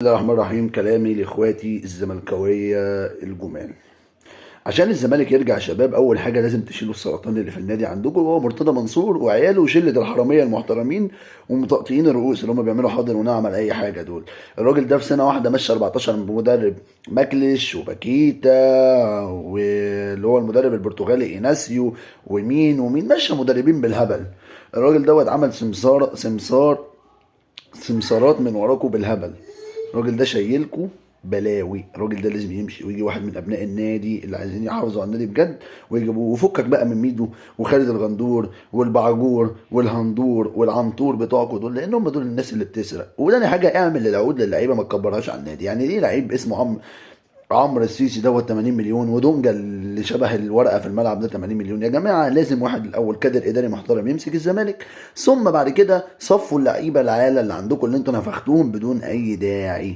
بسم الله الرحمن الرحيم. كلامي لاخواتي الزملكاويه الجمال. عشان الزمالك يرجع يا شباب، اول حاجه لازم تشيلوا السرطان اللي في النادي عندكم، وهو مرتضى منصور وعياله وشله الحراميه المحترمين ومطقطقين الرؤوس اللي هم بيعملوا حاضر ونعم على اي حاجه. دول الراجل ده في سنه واحده مشى 14 مدرب، ماكليش وباكيتا واللي هو المدرب البرتغالي ايناسيو ومين مشى مدربين بالهبل. الراجل دوت عمل سمسارات من وراكم بالهبل. الراجل ده شايلكوا بلاوي. الراجل ده لازم يمشي ويجي واحد من ابناء النادي اللي عايزين يحافظوا على النادي بجد ويجيبوه، وفكك بقى من ميدو وخالد الغندور والبعجور والهندور والعنطور بتوعكوا دول، لان هم دول الناس اللي بتسرق. وتاني حاجه، اعمل للعقود للعيبه، ما تكبرهاش على النادي. يعني ليه لعيب اسمه عمرو السيسي دوت 80 مليون، ودونجا اللي شبه الورقه في الملعب ده 80 مليون؟ يا جماعه لازم واحد الاول كادر اداري محترم يمسك الزمالك، ثم بعد كده صفوا اللعيبه العيال اللي عندكم اللي انتوا نفختوهم بدون اي داعي.